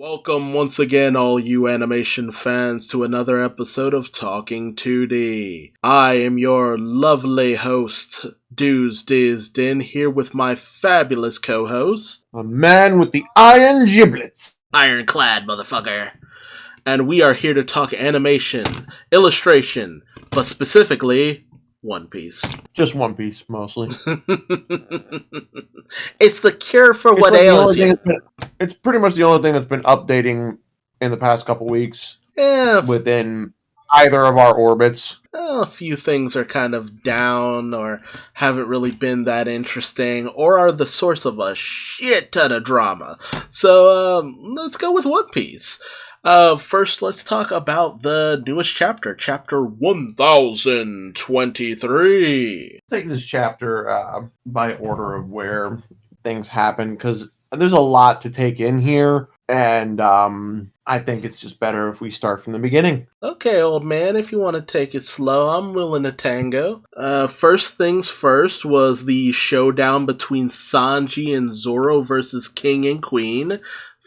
Welcome once again, all you animation fans, to another episode of Talking 2D. I am your lovely host, Duuz-Diz-Din, here with my fabulous co-host, A man with the iron giblets. Ironclad, motherfucker. And we are here to talk animation, illustration, but specifically, One Piece. Just One Piece, mostly. It's the cure for what ails you. It's pretty much the only thing that's been updating in the past couple weeks within either of our orbits. A few things are kind of down or haven't really been that interesting or are the source of a shit ton of drama. So let's go with One Piece. First, let's talk about the newest chapter, chapter 1023. Take this chapter by order of where things happen, because there's a lot to take in here, and I think it's just better if we start from the beginning. Okay, old man, if you want to take it slow, I'm willing to tango. First things first was the showdown between Sanji and Zoro versus King and Queen.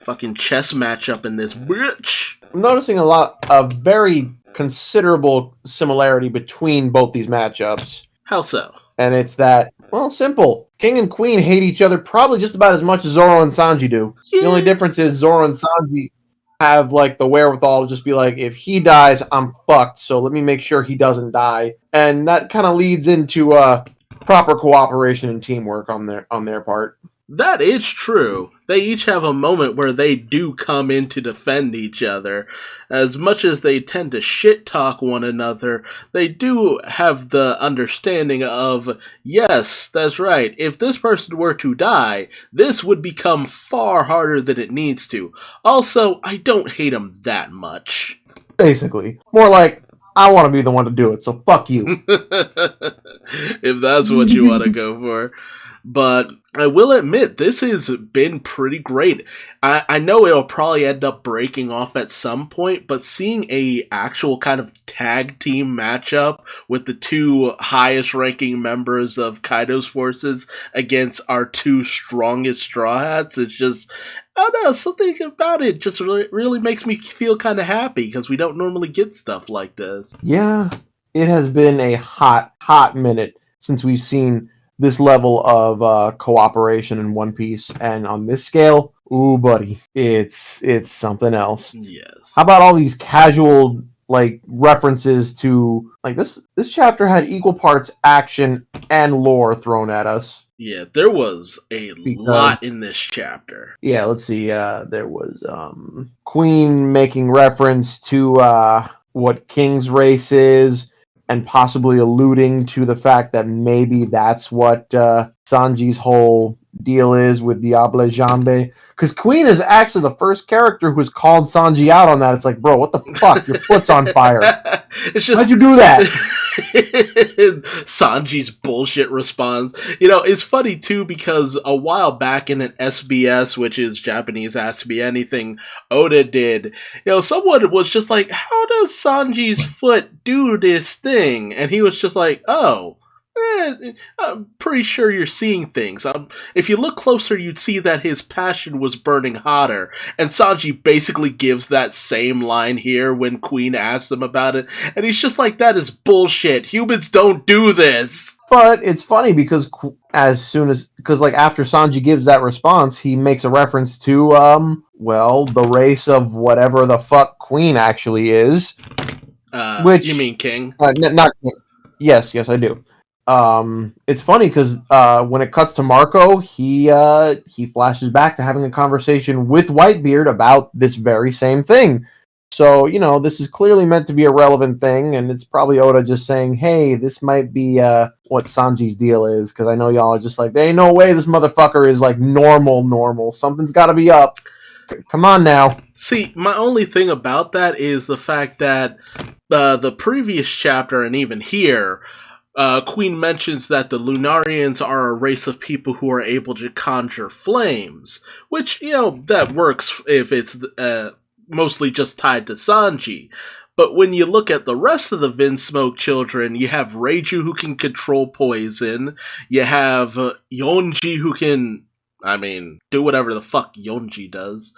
Fucking chess matchup in this bitch. I'm noticing a very considerable similarity between both these matchups. How so? And it's that, well, simple. King and Queen hate each other probably just about as much as Zoro and Sanji do. Yeah. The only difference is Zoro and Sanji have, like, the wherewithal to just be like, if he dies, I'm fucked, so let me make sure he doesn't die. And that kind of leads into proper cooperation and teamwork on their part. That is true. They each have a moment where they do come in to defend each other. As much as they tend to shit-talk one another, they do have the understanding of, yes, that's right, if this person were to die, this would become far harder than it needs to. Also, I don't hate him that much. Basically. More like, I want to be the one to do it, so fuck you. If that's what you want to go for. But I will admit, this has been pretty great. I know it'll probably end up breaking off at some point, but seeing a actual kind of tag team matchup with the two highest ranking members of Kaido's forces against our two strongest Straw Hats, it's just, I don't know, something about it just really makes me feel kind of happy, because we don't normally get stuff like this. Yeah, it has been a hot minute since we've seen this level of cooperation in One Piece, and on this scale, ooh, buddy, it's something else. Yes. How about all these casual, like, references to, like, this chapter had equal parts action and lore thrown at us. Yeah, there was a lot in this chapter. Yeah, let's see. There was Queen making reference to what King's race is, and possibly alluding to the fact that maybe that's what Sanji's whole deal is with Diable Jambe. Because Queen is actually the first character who's called Sanji out on that. It's like, bro, what the fuck? Your foot's on fire. It's just, how'd you do that? Sanji's bullshit response. You know, it's funny too, because a while back in an SBS, which is Japanese Ask Me Anything, Oda did, you know, someone was just like, how does Sanji's foot do this thing? And he was just like, oh, I'm pretty sure you're seeing things. If you look closer, you'd see that his passion was burning hotter. And Sanji basically gives that same line here when Queen asks him about it. And he's just like, that is bullshit. Humans don't do this. But it's funny because after Sanji gives that response, he makes a reference to, the race of whatever the fuck Queen actually is. Which, you mean King? Not King. Yes, I do. It's funny because when it cuts to Marco, he flashes back to having a conversation with Whitebeard about this very same thing. So, you know, this is clearly meant to be a relevant thing, and it's probably Oda just saying, hey, this might be what Sanji's deal is, because I know y'all are just like, there ain't no way this motherfucker is, like, normal. Something's gotta be up. Come on now. See, my only thing about that is the fact that the previous chapter, and even here, Queen mentions that the Lunarians are a race of people who are able to conjure flames, which, you know, that works if it's mostly just tied to Sanji. But when you look at the rest of the Vinsmoke children, you have Reiju who can control poison, you have Yonji who can I mean, do whatever the fuck Yonji does.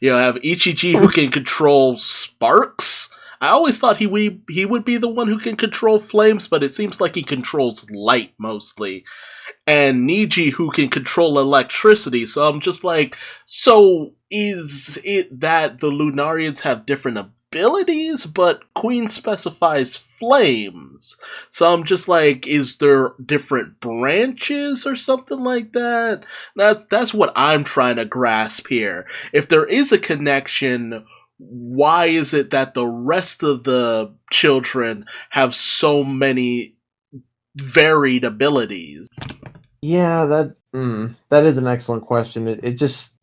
You know, have Ichiji who can control sparks. I always thought he would be the one who can control flames, but it seems like he controls light mostly. And Niji who can control electricity. So I'm just like, so is it that the Lunarians have different abilities, but Queen specifies flames? So I'm just like, is there different branches or something like that? That's what I'm trying to grasp here. If there is a connection, why is it that the rest of the children have so many varied abilities? Yeah, that is an excellent question. It doesn't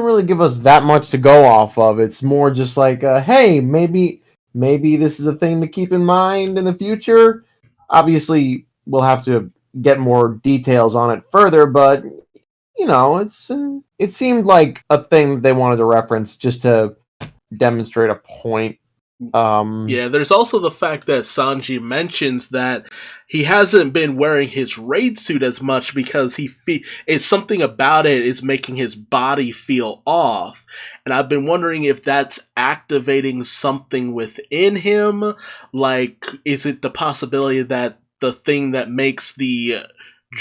really give us that much to go off of. It's more just like, hey, maybe this is a thing to keep in mind in the future. Obviously, we'll have to get more details on it further, but it seemed like a thing they wanted to reference just to demonstrate a point. Yeah, there's also the fact that Sanji mentions that he hasn't been wearing his raid suit as much because it's something about it is making his body feel off. And I've been wondering if that's activating something within him. Like, is it the possibility that the thing that makes the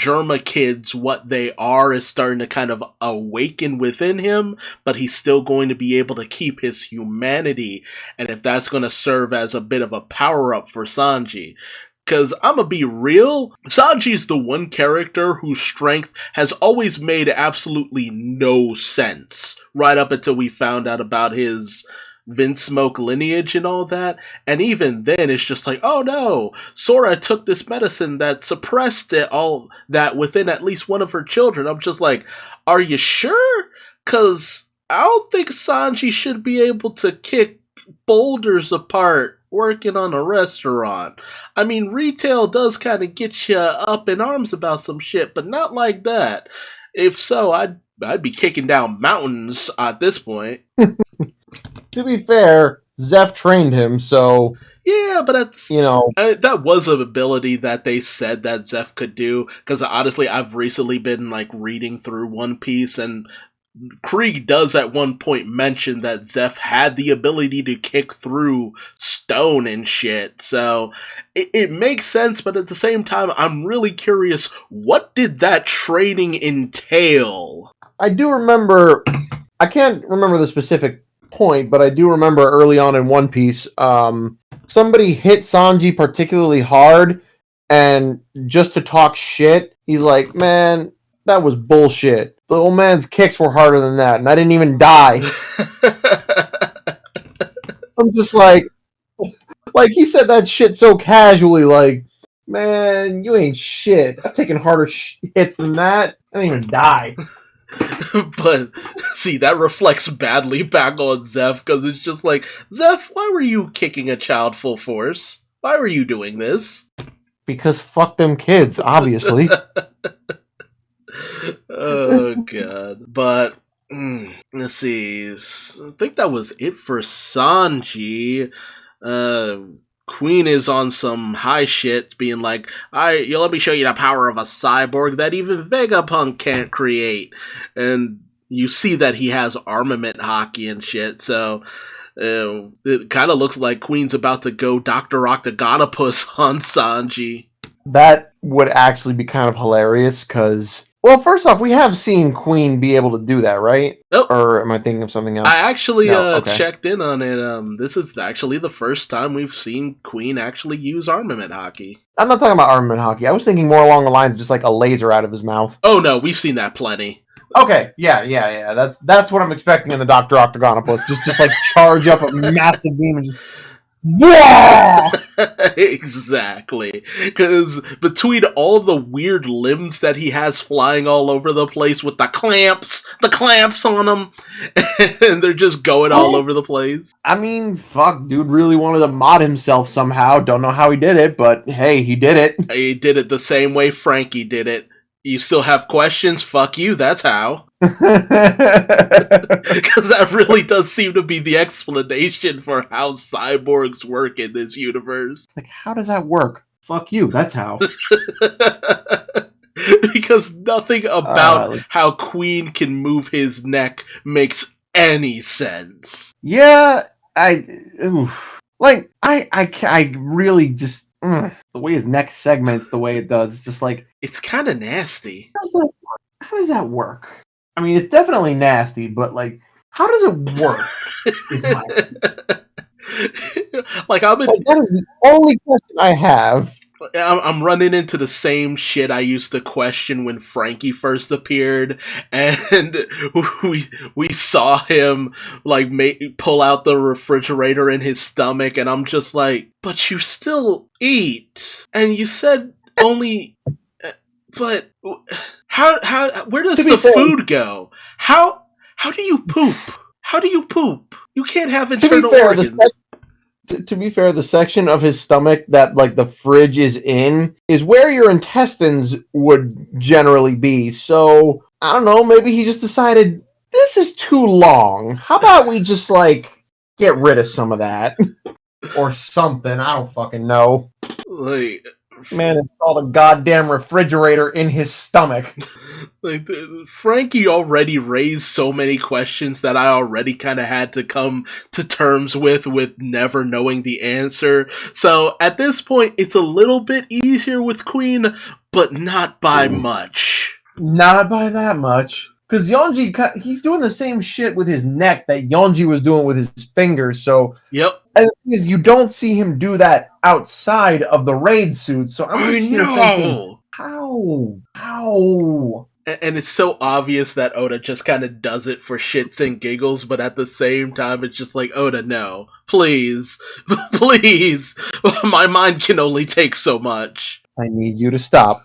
Germa kids what they are is starting to kind of awaken within him, but he's still going to be able to keep his humanity, and if that's going to serve as a bit of a power up for Sanji. Because I'm gonna be real, Sanji's the one character whose strength has always made absolutely no sense, right up until we found out about his Vinsmoke lineage and all that. And even then, it's just like, oh no, Sora took this medicine that suppressed it all that within at least one of her children. I'm just like, are you sure? Because I don't think Sanji should be able to kick boulders apart working on a restaurant. I mean, retail does kind of get you up in arms about some shit, but not like that. If so, I'd be kicking down mountains at this point. To be fair, Zeph trained him, so Yeah, but that's, you know. that was an ability that they said that Zeph could do. Because honestly, I've recently been like reading through One Piece, and Krieg does at one point mention that Zeph had the ability to kick through stone and shit. So it makes sense, but at the same time, I'm really curious, what did that training entail? I do remember. I can't remember the specific point, but I do remember early on in One Piece, somebody hit Sanji particularly hard, and just to talk shit, he's like, "Man, that was bullshit. The old man's kicks were harder than that, and I didn't even die." I'm just like he said that shit so casually, like, "Man, you ain't shit. I've taken harder hits than that. I didn't even die." But see, that reflects badly back on Zeph, because it's just like, Zeph, why were you kicking a child full force? Why were you doing this? Because fuck them kids, obviously. Oh god. But let's see. I think that was it for Sanji. Queen is on some high shit, being like, let me show you the power of a cyborg that even Vegapunk can't create. And you see that he has armament hockey and shit, so it kind of looks like Queen's about to go Dr. Octagonopus on Sanji. That would actually be kind of hilarious, because, well, first off, we have seen Queen be able to do that, right? Nope. Or am I thinking of something else? I actually checked in on it. This is actually the first time we've seen Queen actually use armament hockey. I'm not talking about armament hockey. I was thinking more along the lines of just like a laser out of his mouth. Oh no, we've seen that plenty. Okay, yeah. That's what I'm expecting in the Dr. Octagonopus. Just like charge up a massive beam and just... Exactly, because between all the weird limbs that he has flying all over the place with the clamps on them, and they're just going all over the place. I mean, fuck, dude really wanted to mod himself somehow. Don't know how he did it, but hey, he did it. He did it the same way Frankie did it. You still have questions? Fuck you, that's how. Because that really does seem to be the explanation for how cyborgs work in this universe. Like, how does that work? Fuck you, that's how. because nothing about Let's how Queen can move his neck makes any sense. Yeah, oof. Like I really just the way his neck segments the way it does. It's just like It's kind of nasty. how does that work? I mean, it's definitely nasty, but like, how does it work? Is my Like like that is the only question I have. I'm running into the same shit I used to question when Frankie first appeared, and we saw him like pull out the refrigerator in his stomach, and I'm just like, but you still eat, and you said only, but where does To be the fair, food go? How do you poop? How do you poop? You can't have to be internal fair, organs. to be fair, the section of his stomach that like the fridge is in is where your intestines would generally be. So I don't know. Maybe he just decided this is too long. How about we just like get rid of some of that or something? I don't fucking know. Like, Man installed a goddamn refrigerator in his stomach. like Frankie already raised so many questions that I already kind of had to come to terms with never knowing the answer. So at this point, it's a little bit easier with Queen, but not by much. Not by that much. Because Yonji, he's doing the same shit with his neck that Yonji was doing with his fingers. So Yep. as you don't see him do that outside of the raid suit. So I'm I just here thinking, know. how? And it's so obvious that Oda just kind of does it for shits and giggles, but at the same time, it's just like, Oda, no. Please. Please. My mind can only take so much. I need you to stop.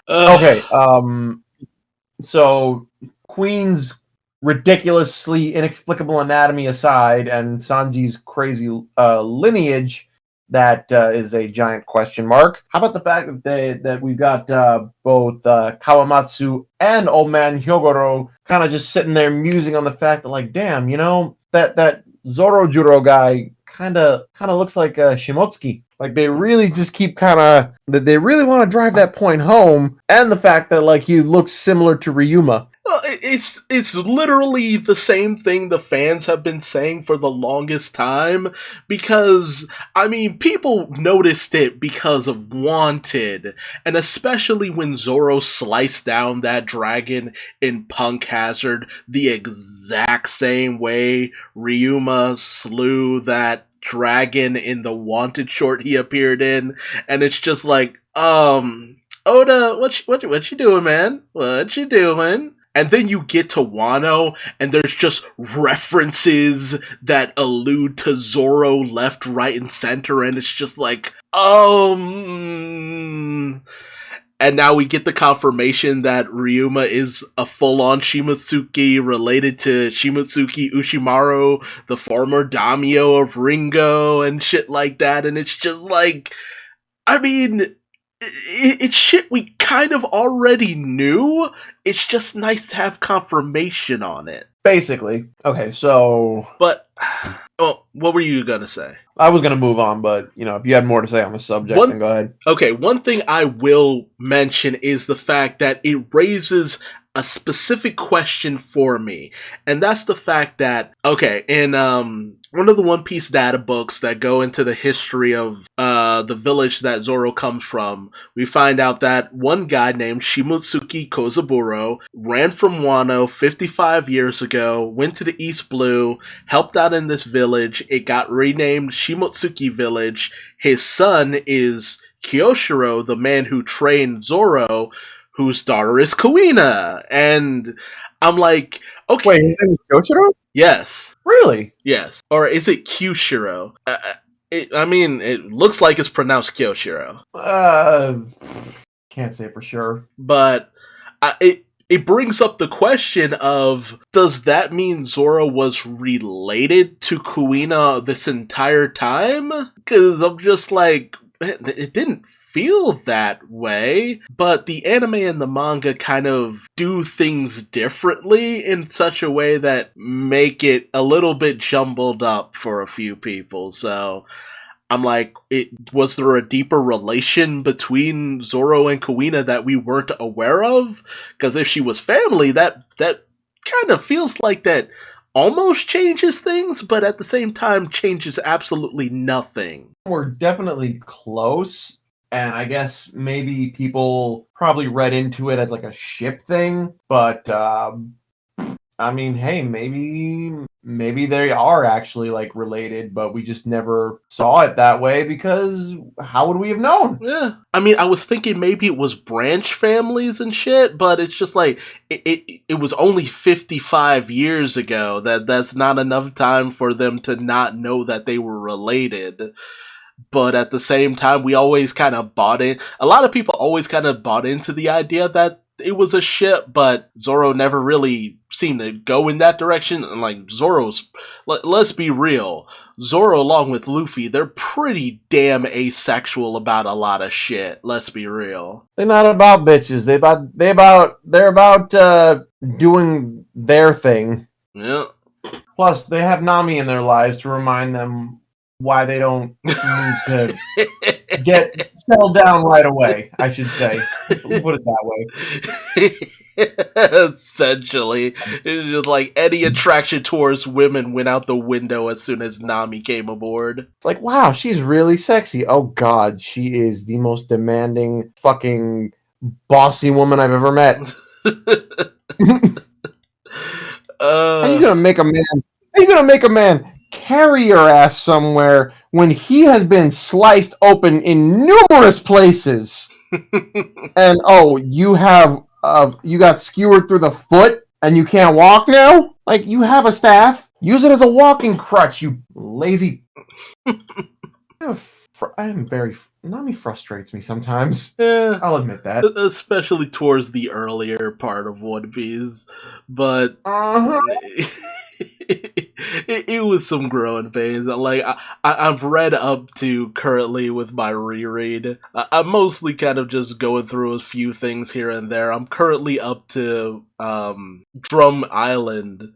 Uh, Okay. So Queen's ridiculously inexplicable anatomy aside, and Sanji's crazy lineage, that is a giant question mark. How about the fact that we've got both Kawamatsu and Old Man Hyogoro kind of just sitting there musing on the fact that, like, damn, that Zorojuro guy kind of looks like Shimotsuki. Like they really just keep they really want to drive that point home, and the fact that like he looks similar to Ryuma. well, it's literally the same thing the fans have been saying for the longest time, because I mean people noticed it because of Wanted, and especially when Zoro sliced down that dragon in Punk Hazard the exact same way Ryuma slew that dragon in the Wanted short he appeared in, and it's just like Oda, what you doing, man? What you doing? And then you get to Wano, and there's just references that allude to Zoro left, right, and center, and it's just like, And now we get the confirmation that Ryuma is a full-on Shimotsuki related to Shimotsuki Ushimaru, the former daimyo of Ringo, and shit like that, and it's just like, I mean, it's shit we kind of already knew. It's just nice to have confirmation on it. Basically. Okay, so But, oh, what were you gonna say? I was gonna move on, but if you had more to say on the subject, then go ahead. Okay, one thing I will mention is the fact that it raises a specific question for me, and that's the fact that, okay, in one of the One Piece data books that go into the history of the village that Zoro comes from, we find out that one guy named Shimotsuki Kozaburo ran from Wano 55 years ago, went to the East Blue, helped out in this village. It got renamed Shimotsuki Village. His son is Kyoshiro, the man who trained Zoro, whose daughter is Kuina. And I'm like, okay. Wait, his name is Yoshiro? Yes. Really? Yes. Or is it Kyushiro? It looks like it's pronounced Kyoshiro. Can't say for sure. But it brings up the question of, does that mean Zoro was related to Kuina this entire time? Because I'm just like, it didn't feel that way, but the anime and the manga kind of do things differently in such a way that make it a little bit jumbled up for a few people. So I'm like, was there a deeper relation between Zoro and Kuina that we weren't aware of? Because if she was family, that kind of feels like that almost changes things, but at the same time changes absolutely nothing. We're definitely close, and I guess maybe people probably read into it as like a ship thing, but I mean, hey, maybe they are actually like related, but we just never saw it that way because how would we have known? Yeah, I mean, I was thinking maybe it was branch families and shit, but it's just like it was only 55 years ago. That's not enough time for them to not know that they were related. But at the same time, we always kind of bought in. A lot of people always kind of bought into the idea that it was a ship, but Zoro never really seemed to go in that direction. And like let's be real, Zoro along with Luffy, they're pretty damn asexual about a lot of shit. Let's be real. They're not about bitches. They're about doing their thing. Yeah. Plus, they have Nami in their lives to remind them why they don't need to get settled down right away, I should say. We'll put it that way. Essentially, it's just like any attraction towards women went out the window as soon as Nami came aboard. It's like, wow, she's really sexy. Oh god, she is the most demanding fucking bossy woman I've ever met. How are you gonna make a man? How are you gonna make a man carry your ass somewhere when he has been sliced open in numerous places? And oh, you got skewered through the foot and you can't walk now? Like, you have a staff. Use it as a walking crutch, you lazy. Nami frustrates me sometimes. Yeah, I'll admit that. Especially towards the earlier part of One Piece. But it was some growing pains. Like I've read up to currently with my reread. I'm mostly kind of just going through a few things here and there. I'm currently up to Drum Island,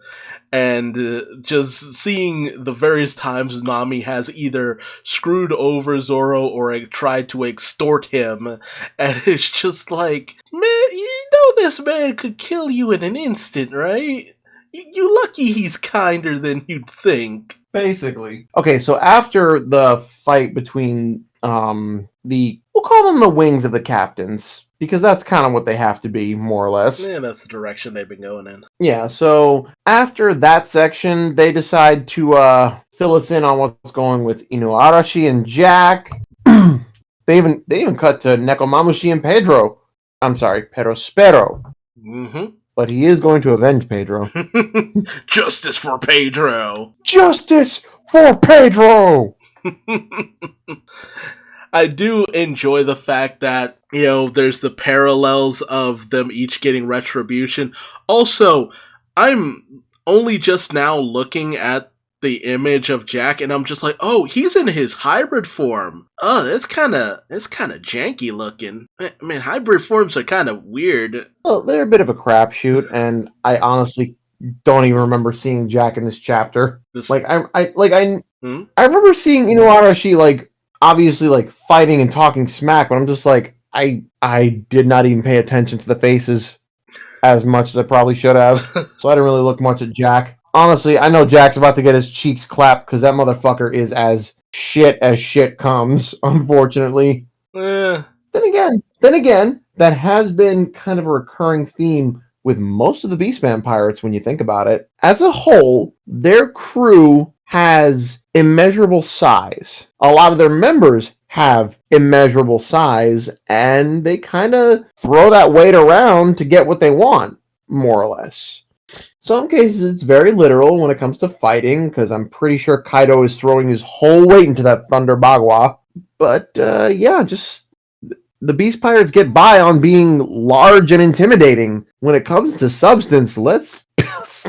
and just seeing the various times Nami has either screwed over Zoro or tried to extort him, and it's just like, man, you know this man could kill you in an instant, right? You lucky he's kinder than you'd think. Basically. Okay, so after the fight between we'll call them the wings of the captains, because that's kind of what they have to be, more or less. Yeah, that's the direction they've been going in. Yeah, so after that section, they decide to fill us in on what's going with Inuarashi and Jack. They even cut to Nekomamushi and Pedro. I'm sorry, Perospero. Mm-hmm. But he is going to avenge Pedro. Justice for Pedro! Justice for Pedro! I do enjoy the fact that, there's the parallels of them each getting retribution. Also, I'm only just now looking at the image of Jack, and I'm just like, oh, he's in his hybrid form. Oh, that's kind of janky looking. I mean, hybrid forms are kind of weird. Well, they're a bit of a crapshoot, and I honestly don't even remember seeing Jack in this chapter. I remember seeing Inuarashi obviously fighting and talking smack, but I'm just like, I did not even pay attention to the faces as much as I probably should have, so I didn't really look much at Jack. Honestly, I know Jack's about to get his cheeks clapped because that motherfucker is as shit comes, unfortunately. Then again, that has been kind of a recurring theme with most of the Beastman pirates when you think about it. As a whole, their crew has immeasurable size. A lot of their members have immeasurable size, and they kind of throw that weight around to get what they want, more or less. Some cases it's very literal when it comes to fighting, because I'm pretty sure Kaido is throwing his whole weight into that Thunder Bagua. But just the Beast Pirates get by on being large and intimidating. When it comes to substance, let's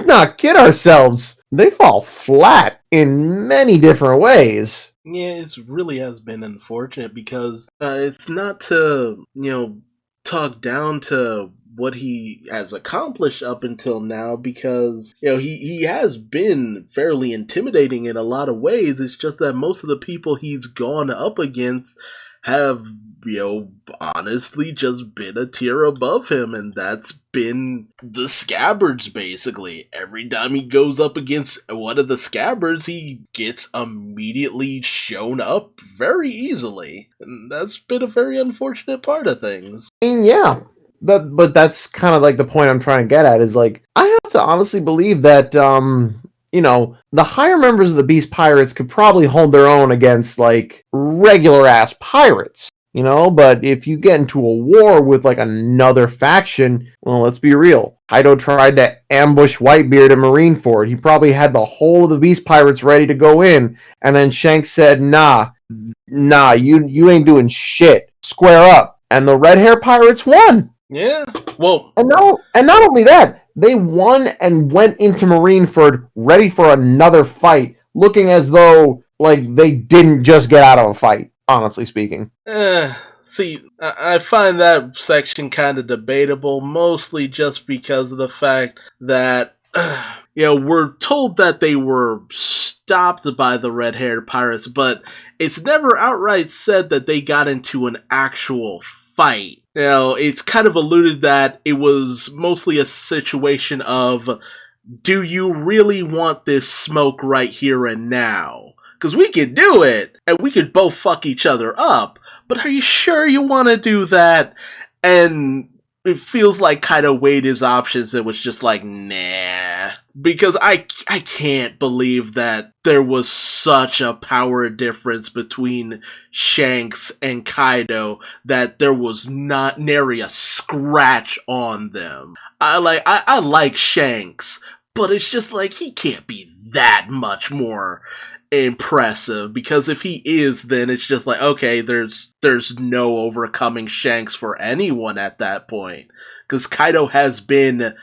not kid ourselves. They fall flat in many different ways. Yeah, it really has been unfortunate because it's not to, talk down to what he has accomplished up until now, because he has been fairly intimidating in a lot of ways. It's just that most of the people he's gone up against have honestly just been a tier above him, and that's been the Scabbards. Basically every time he goes up against one of the Scabbards, he gets immediately shown up very easily, and that's been a very unfortunate part of things. I mean, yeah, but that's kind of like the point I'm trying to get at is like I have to honestly believe that the higher members of the Beast Pirates could probably hold their own against like regular ass pirates. But if you get into a war with like another faction, well, let's be real. Kaido tried to ambush Whitebeard in Marineford. He probably had the whole of the Beast Pirates ready to go in, and then Shanks said, "Nah, you ain't doing shit. Square up." And the red hair pirates won. Yeah, well, and not only that, they won and went into Marineford ready for another fight, looking as though like they didn't just get out of a fight. Honestly speaking. See, I find that section kind of debatable, mostly just because of the fact that, we're told that they were stopped by the red-haired pirates, but it's never outright said that they got into an actual fight. It's kind of alluded that it was mostly a situation of, do you really want this smoke right here and now? Because we could do it, and we could both fuck each other up, but are you sure you want to do that? And it feels like Kaido weighed his options and was just like, nah. Because I can't believe that there was such a power difference between Shanks and Kaido that there was not nary a scratch on them. I like Shanks, but it's just like he can't be that much more impressive, because if he is, then it's just like, okay, there's no overcoming Shanks for anyone at that point, because Kaido has been,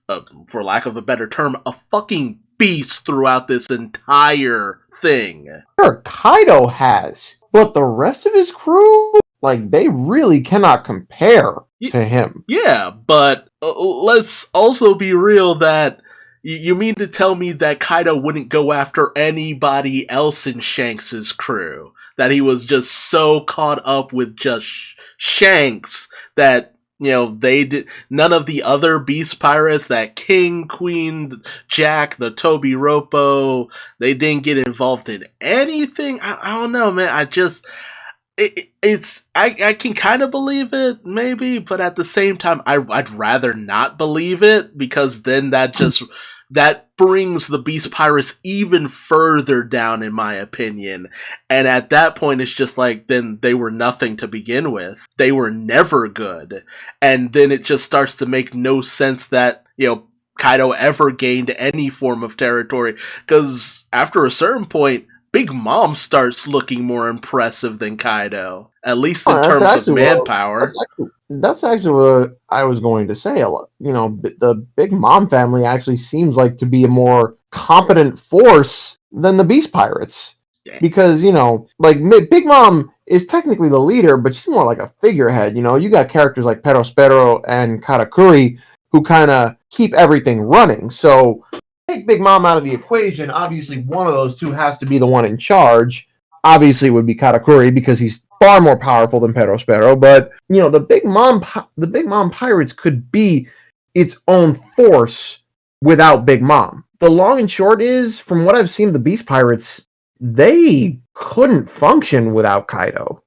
for lack of a better term, a fucking beast throughout this entire thing. Sure, Kaido has, but the rest of his crew, like, they really cannot compare to him. Yeah, but let's also be real that you mean to tell me that Kaido wouldn't go after anybody else in Shanks' crew? That he was just so caught up with just Shanks that, they did none of the other Beast Pirates, that King, Queen, Jack, the Toby Ropo, they didn't get involved in anything? I don't know, man. I can kind of believe it, maybe, but at the same time, I'd rather not believe it, because then that brings the Beast Pirates even further down, in my opinion. And at that point, it's just like, then they were nothing to begin with. They were never good. And then it just starts to make no sense that, Kaido ever gained any form of territory. Because after a certain point, Big Mom starts looking more impressive than Kaido. At least in terms of manpower. That's actually what I was going to say. The Big Mom family actually seems like to be a more competent force than the Beast Pirates. Dang. Because, Big Mom is technically the leader, but she's more like a figurehead. You got characters like Perospero and Katakuri who kind of keep everything running. So, take Big Mom out of the equation, obviously one of those two has to be the one in charge. Obviously it would be Katakuri, because he's far more powerful than Perospero, but the Big Mom Pirates could be its own force without Big Mom. The long and short is, from what I've seen of the Beast Pirates, they couldn't function without Kaido.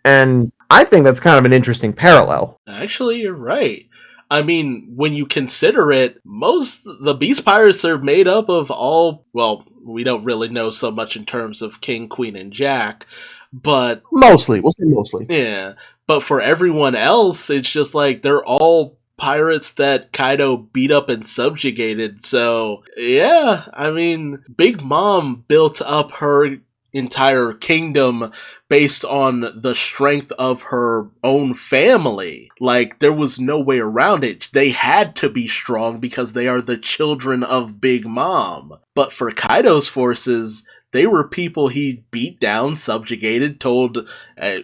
And I think that's kind of an interesting parallel. Actually, you're right. I mean, when you consider it, most the Beast Pirates are made up of all, well, we don't really know so much in terms of King, Queen, and Jack, but... Mostly, we'll say mostly. Yeah, but for everyone else, it's just like, they're all pirates that Kaido beat up and subjugated, so, yeah, I mean, Big Mom built up her entire kingdom based on the strength of her own family. Like, there was no way around it. They had to be strong because they are the children of Big Mom. But for Kaido's forces, they were people he beat down, subjugated, told,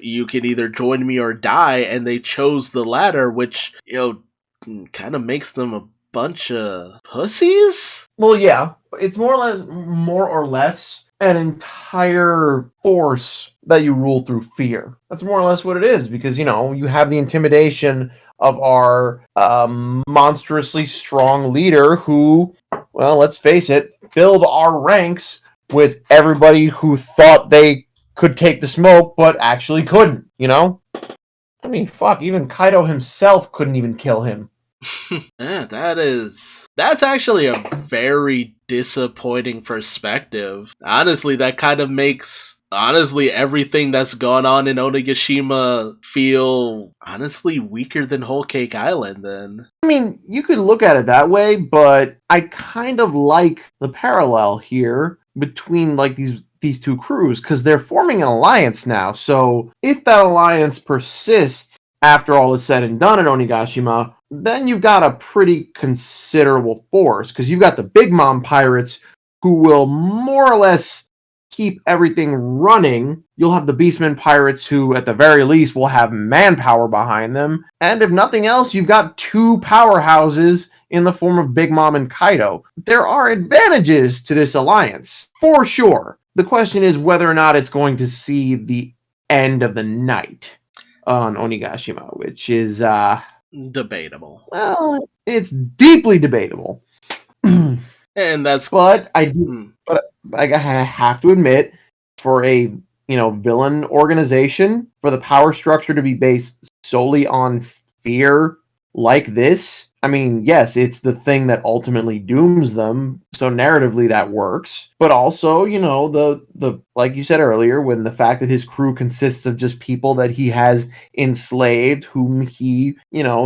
you can either join me or die, and they chose the latter, which, kind of makes them a bunch of pussies? Well, yeah, it's more or less an entire force that you rule through fear. That's more or less what it is, because you have the intimidation of our monstrously strong leader who, well, let's face it, filled our ranks with everybody who thought they could take the smoke but actually couldn't. I mean, fuck, even Kaido himself couldn't even kill him. Yeah, that's actually a very disappointing perspective. Honestly, that kind of makes everything that's gone on in Onigashima feel honestly weaker than Whole Cake Island then. I mean, you could look at it that way, but I kind of like the parallel here between like these two crews, because they're forming an alliance now. So if that alliance persists after all is said and done in Onigashima, then you've got a pretty considerable force, because you've got the Big Mom pirates who will more or less keep everything running. You'll have the Beastmen pirates who, at the very least, will have manpower behind them. And if nothing else, you've got two powerhouses in the form of Big Mom and Kaido. There are advantages to this alliance, for sure. The question is whether or not it's going to see the end of the night on Onigashima, which is, debatable. well, it's deeply debatable. And that's But I have to admit, for a villain organization, for the power structure to be based solely on fear like this, I mean, yes, it's the thing that ultimately dooms them. So narratively, that works. But also, the like you said earlier, when the fact that his crew consists of just people that he has enslaved, whom he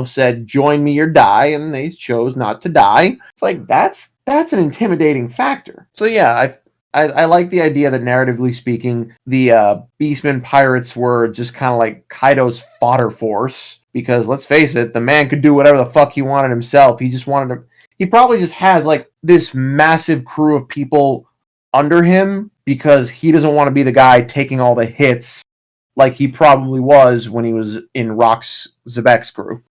said, "Join me or die," and they chose not to die. It's like that's an intimidating factor. So yeah, I like the idea that, narratively speaking, the Beastmen pirates were just kind of like Kaido's fodder force. Because let's face it, the man could do whatever the fuck he wanted himself. He probably just has like this massive crew of people under him because he doesn't want to be the guy taking all the hits like he probably was when he was in Rock's Zebek's crew.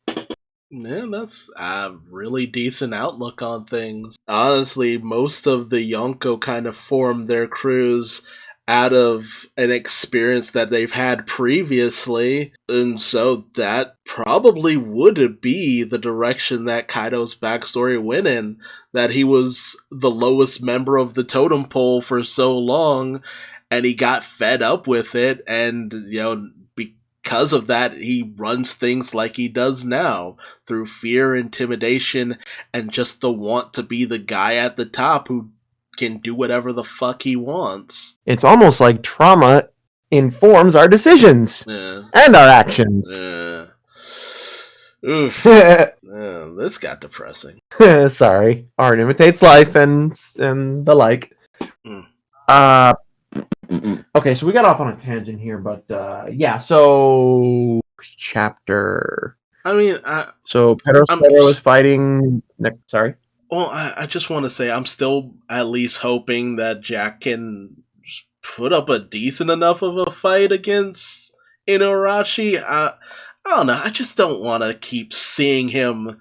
Yeah, that's a really decent outlook on things. Honestly, most of the Yonko kind of formed their crews out of an experience that they've had previously, and so that probably would be the direction that Kaido's backstory went in. That he was the lowest member of the totem pole for so long, and he got fed up with it, and because of that, he runs things like he does now through fear, intimidation, and just the want to be the guy at the top who can do whatever the fuck he wants. It's almost like trauma informs our decisions and our actions. Oof. This got depressing. Sorry. Art imitates life and the like. Okay, so we got off on a tangent here, but yeah, so chapter. I mean, so Pedro is fighting. Sorry. Well, I just want to say I'm still at least hoping that Jack can put up a decent enough of a fight against Inuarashi. I don't know. I just don't want to keep seeing him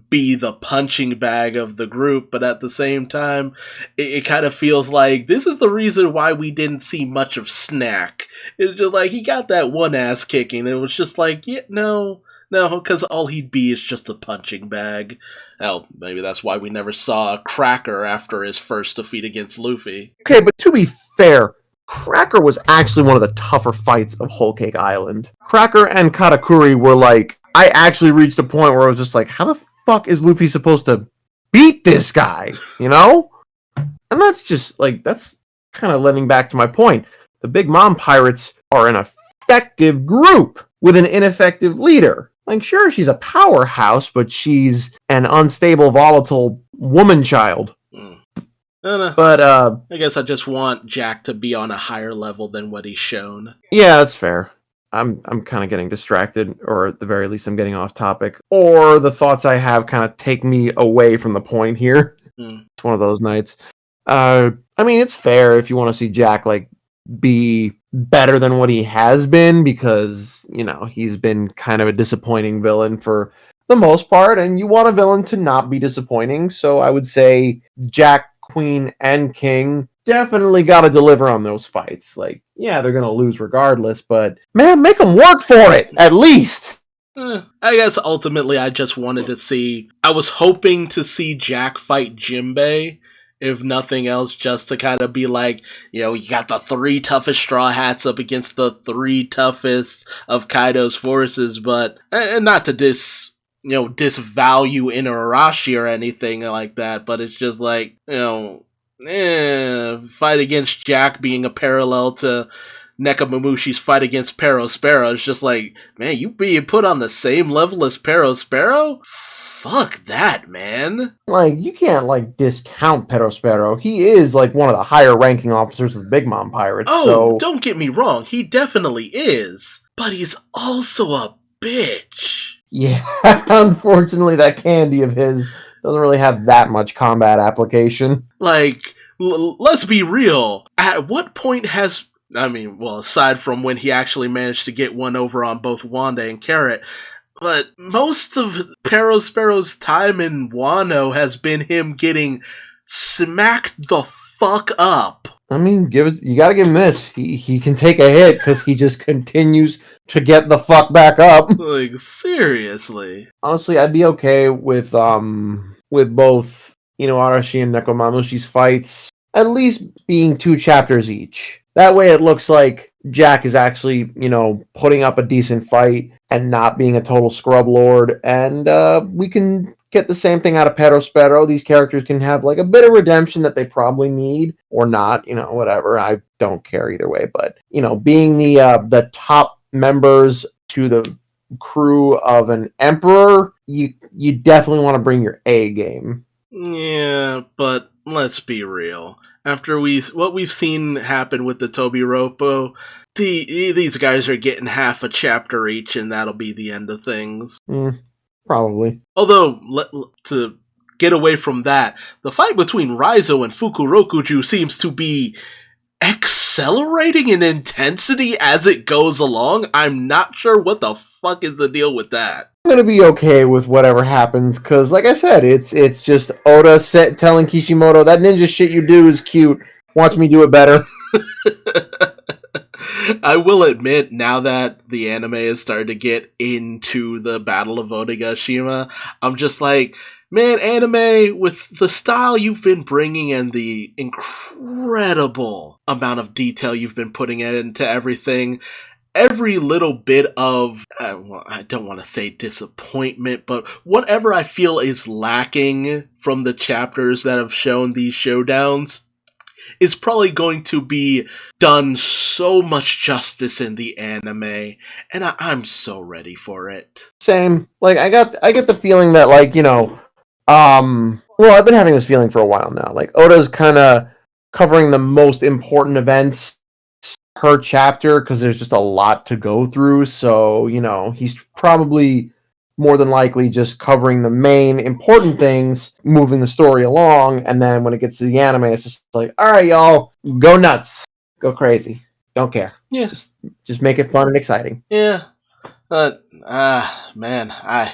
be the punching bag of the group, but at the same time, it kind of feels like this is the reason why we didn't see much of Snack. It's just like he got that one ass kicking, and it was just like, yeah, no, because all he'd be is just a punching bag. Hell, maybe that's why we never saw Cracker after his first defeat against Luffy. Okay, but to be fair, Cracker was actually one of the tougher fights of Whole Cake Island. Cracker and Katakuri were like, I actually reached a point where I was just like, how the fuck is Luffy supposed to beat this guy? And that's just like, that's kind of lending back to my point. The Big Mom pirates are an effective group with an ineffective leader. Like, sure, she's a powerhouse, but she's an unstable, volatile woman child. But I guess I just want Jack to be on a higher level than what he's shown. Yeah, that's fair. I'm kind of getting distracted, or at the very least, I'm getting off topic, or the thoughts I have kind of take me away from the point here. It's one of those nights. I mean, it's fair if you want to see Jack like be better than what he has been, because he's been kind of a disappointing villain for the most part, and you want a villain to not be disappointing. So I would say Jack, Queen, and King definitely got to deliver on those fights. Like, yeah, they're going to lose regardless, but man, make them work for it at least. I guess ultimately I just wanted to see. I was hoping to see Jack fight Jinbei, if nothing else, just to kind of be like, you got the three toughest Straw Hats up against the three toughest of Kaido's forces, but and not to disvalue Inarashi or anything like that, but it's just like, fight against Jack being a parallel to Nekamamushi's fight against Perospero. It's just like, man, you being put on the same level as Perospero? Fuck that, man. Like, you can't, like, discount Perospero. He is, like, one of the higher ranking officers of the Big Mom Pirates, Oh, don't get me wrong, he definitely is. But he's also a bitch. Yeah, unfortunately, that candy of his doesn't really have that much combat application. Like, let's be real. At what point has... aside from when he actually managed to get one over on both Wanda and Carrot, but most of Perospero's time in Wano has been him getting smacked the fuck up. I mean, you gotta give him this. He can take a hit because he just continues to get the fuck back up. Like, seriously. Honestly, I'd be okay with both, Arashi and Nekomamushi's fights at least being 2 chapters each. That way it looks like Jack is actually, putting up a decent fight and not being a total scrub lord. And we can get the same thing out of Perospero. These characters can have like a bit of redemption that they probably need or not, whatever. I don't care either way. But, being the top members to the crew of an emperor, you definitely want to bring your A game. Yeah, but let's be real. After what we've seen happen with the Tobiropo, these guys are getting half a chapter each, and that'll be the end of things. Probably. Although, to get away from that, the fight between Raizo and Fukurokuju seems to be accelerating in intensity as it goes along. I'm not sure what the fuck is the deal with that. I'm gonna be okay with whatever happens, because like I said, it's just Oda telling Kishimoto, that ninja shit you do is cute. Watch me do it better. I will admit, now that the anime has started to get into the Battle of Onigashima, I'm just like, man, anime, with the style you've been bringing and the incredible amount of detail you've been putting into everything, every little bit of, I don't want to say disappointment, but whatever I feel is lacking from the chapters that have shown these showdowns is probably going to be done so much justice in the anime, and I'm so ready for it. Same. Like, I get the feeling that, like, I've been having this feeling for a while now. Like, Oda's kind of covering the most important events per chapter because there's just a lot to go through. So, he's probably more than likely just covering the main important things, moving the story along, and then when it gets to the anime, it's just like, all right, y'all, go nuts. Go crazy. Don't care. Yeah. Just make it fun and exciting. Yeah. But, man, I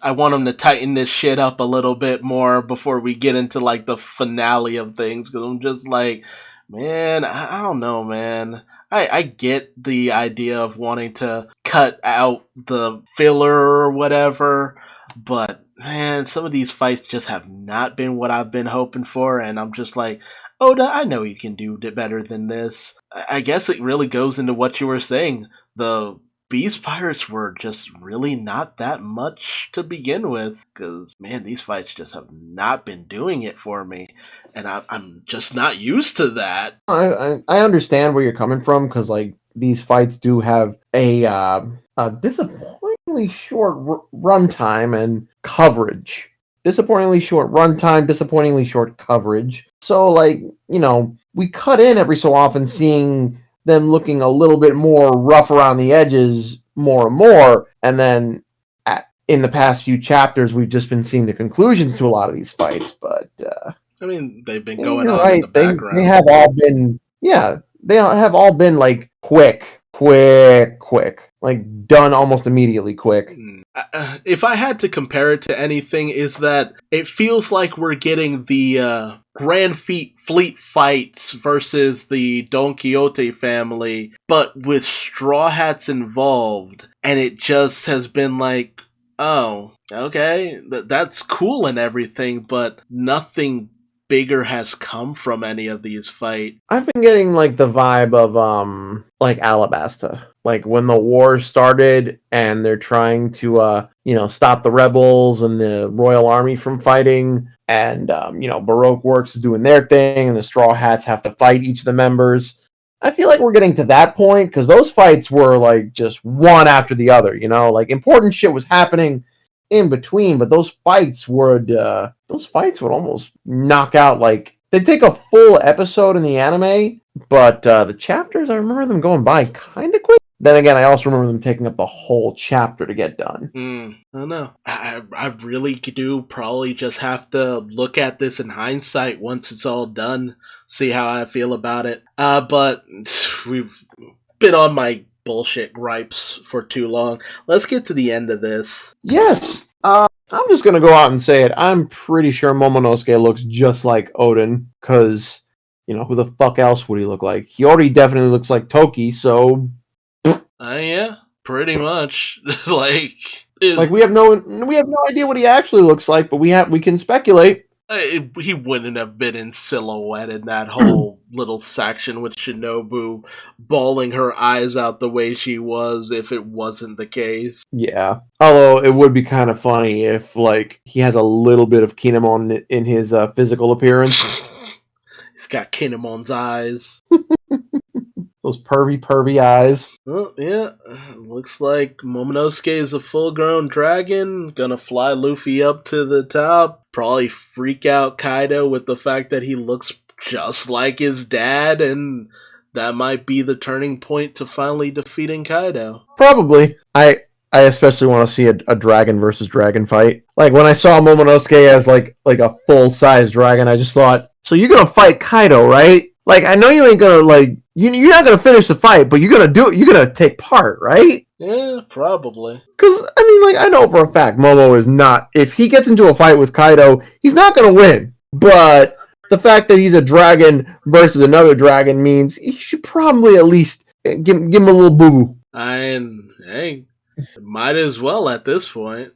want them to tighten this shit up a little bit more before we get into, like, the finale of things, because I'm just like, man, I don't know, man. I get the idea of wanting to cut out the filler or whatever, but, man, some of these fights just have not been what I've been hoping for, and I'm just like, Oda, I know you can do better than this. I guess it really goes into what you were saying. The Beast Pirates were just really not that much to begin with, because, man, these fights just have not been doing it for me, and I'm just not used to that. I understand where you're coming from, because, like, these fights do have a disappointingly short runtime and coverage. Disappointingly short runtime, disappointingly short coverage. So, like, we cut in every so often seeing them looking a little bit more rough around the edges more and more, and then in the past few chapters we've just been seeing the conclusions to a lot of these fights. But they've been going on in the background. They have all been like quick quick. Like, done almost immediately quick. If I had to compare it to anything, is that it feels like we're getting the Grand Fleet fights versus the Don Quixote family, but with Straw Hats involved, and it just has been like, oh, okay, that's cool and everything, but nothing bigger has come from any of these fights. I've been getting like the vibe of like Alabasta. Like when the war started and they're trying to stop the rebels and the Royal Army from fighting, and Baroque Works is doing their thing and the Straw Hats have to fight each of the members. I feel like we're getting to that point because those fights were like just one after the other, like important shit was happening in between, but those fights would almost knock out, like they'd take a full episode in the anime, but the chapters, I remember them going by kind of quick. Then again, I also remember them taking up the whole chapter to get done. I don't know. I really do probably just have to look at this in hindsight once it's all done, see how I feel about it. But we've been on my bullshit gripes for too long. Let's get to the end of this. Yes. I'm just gonna go out and say it. I'm pretty sure Momonosuke looks just like Odin, because who the fuck else would he look like? He already definitely looks like Toki, so yeah, pretty much. like we have no idea what he actually looks like, but we can speculate. He wouldn't have been in silhouette in that whole little section with Shinobu bawling her eyes out the way she was if it wasn't the case. Yeah. Although it would be kind of funny if, like, he has a little bit of Kinemon in his physical appearance. He's got Kinemon's eyes. Those pervy eyes. Well, yeah. Looks like Momonosuke is a full-grown dragon. Gonna fly Luffy up to the top. Probably freak out Kaido with the fact that he looks just like his dad, and that might be the turning point to finally defeating Kaido. Probably. I especially want to see a dragon versus dragon fight. Like, when I saw Momonosuke as like a full-size dragon, I just thought, so you're gonna fight Kaido, right? Like, I know you ain't gonna, like, you're not gonna finish the fight, but you're gonna do it. You're gonna take part, right? Yeah, probably. Because, I mean, like, I know for a fact Momo is not, if he gets into a fight with Kaido, he's not gonna win. But the fact that he's a dragon versus another dragon means he should probably at least give him a little boo-boo. Hey, might as well at this point.